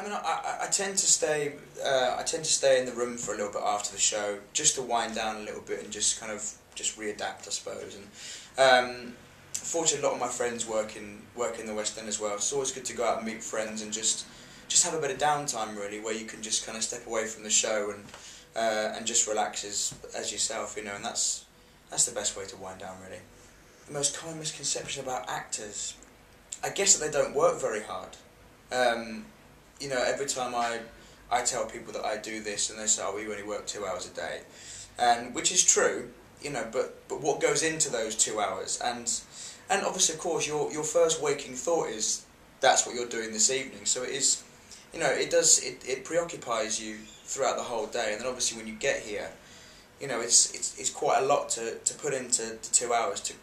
mean, I tend to stay. I tend to stay in the room for a little bit after the show, just to wind down a little bit and just kind of just readapt, I suppose. And fortunately, a lot of my friends work in the West End as well. It's always good to go out and meet friends and just have a bit of downtime, really, where you can just kind of step away from the show and just relax as yourself, you know. And that's the best way to wind down, really. The most common misconception about actors, I guess that they don't work very hard. You know, every time I tell people that I do this, and they say, "Oh, you only work 2 hours a day," and which is true, you know. But what goes into those 2 hours, and obviously, of course, your first waking thought is that's what you're doing this evening. So it is, you know, it preoccupies you throughout the whole day, and then obviously when you get here, you know, it's quite a lot to put into the 2 hours to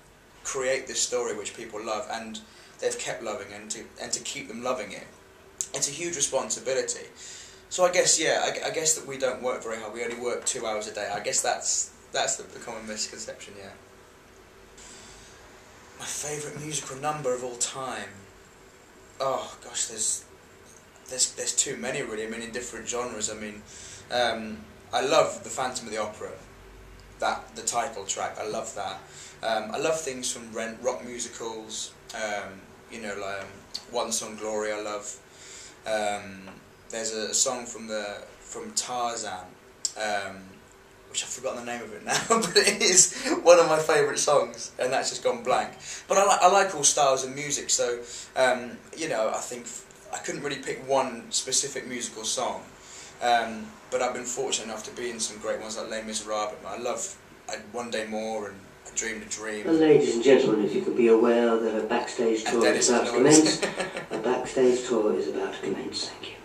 create this story which people love and they've kept loving, and to keep them loving it. It's a huge responsibility. So I guess, yeah, I guess that we don't work very hard. We only work 2 hours a day. I guess that's the common misconception, yeah. My favourite musical number of all time. Oh gosh, there's too many, really. I mean, in different genres. I mean, I love the Phantom of the Opera. The title track. I love that. I love things from rock musicals. You know, like One Song Glory. I love. There's a song from Tarzan, which I've forgotten the name of it now, but it is one of my favourite songs, and that's just gone blank. But I like all styles of music, so you know, I think I couldn't really pick one specific musical song, but I've been fortunate enough to be in some great ones like Les Miserables. I love One Day More and I Dreamed a Dream. Well, ladies and gentlemen, if you could be aware that a backstage tour is about to commence. A backstage tour is about to commence, thank you.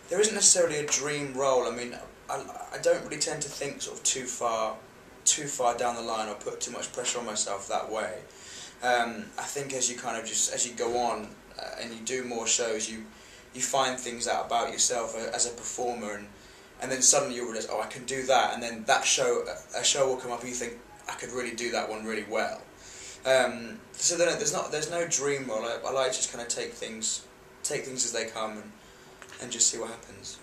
There isn't necessarily a dream role. I mean, I don't really tend to think sort of too far down the line or put too much pressure on myself that way. I think as you kind of as you go on and you do more shows, you find things out about yourself as a performer, and then suddenly you realise, oh, I can do that, and then a show will come up and you think, I could really do that one really well. So then there's no dream role. I like to just kind of take things as they come and just see what happens.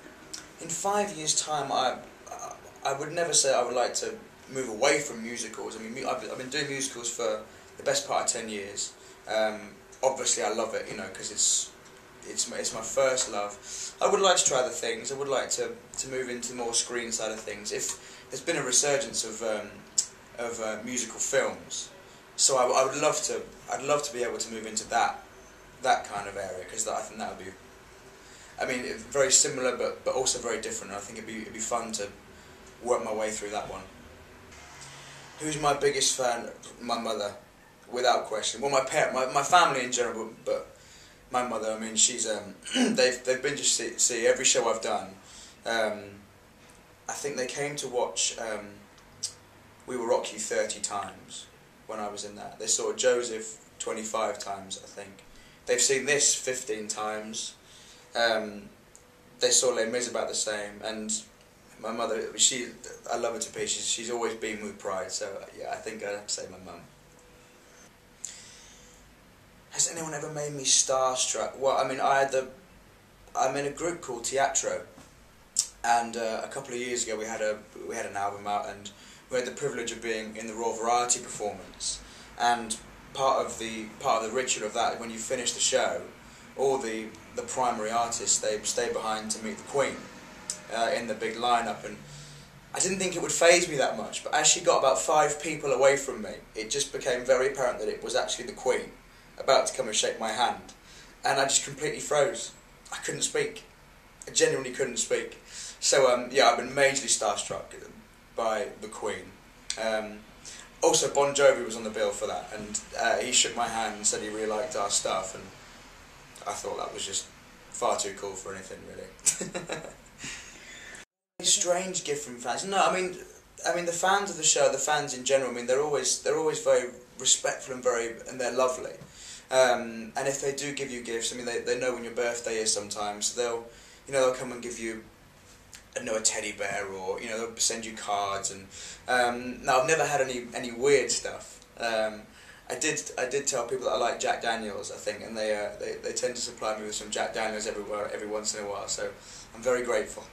In 5 years' time, I would never say I would like to move away from musicals. I mean, I've been doing musicals for the best part of 10 years. Obviously, I love it, you know, because it's my first love. I would like to try other things. I would like to move into the more screen side of things. If there's been a resurgence of musical films, so I'd love to be able to move into that kind of area, because I think that would be, I mean, very similar but also very different. I think it'd be fun to work my way through that one. Who's my biggest fan? My mother, without question. Well, my family in general, but my mother. I mean, she's they've been to see every show I've done. I think they came to watch We Will Rock You 30 times when I was in that. They saw Joseph 25 times, I think. They've seen this 15 times. They saw Les Mis about the same, and my mother, I love her to pieces. She's always been with pride, so yeah, I think I'd have to say my mum. Has anyone ever made me starstruck? Well, I mean, I'm in a group called Teatro, and a couple of years ago we had an album out, and we had the privilege of being in the Royal Variety performance. And part of the ritual of that, when you finish the show, all the primary artists, they stay behind to meet the Queen in the big lineup, and I didn't think it would faze me that much, but as she got about 5 people away from me, it just became very apparent that it was actually the Queen about to come and shake my hand, and I just completely froze. I couldn't speak. I genuinely couldn't speak. So yeah, I've been majorly starstruck by the Queen. Also, Bon Jovi was on the bill for that, and he shook my hand and said he really liked our stuff, and I thought that was just far too cool for anything, really. Strange gift from fans. No, I mean the fans of the show, the fans in general. I mean, they're always very respectful and they're lovely. And if they do give you gifts, I mean, they know when your birthday is sometimes. So they'll come and give you, I don't know, a teddy bear, or they'll send you cards. And no, I've never had any weird stuff. I did tell people that I like Jack Daniels, I think, and they tend to supply me with some Jack Daniels every once in a while, so I'm very grateful.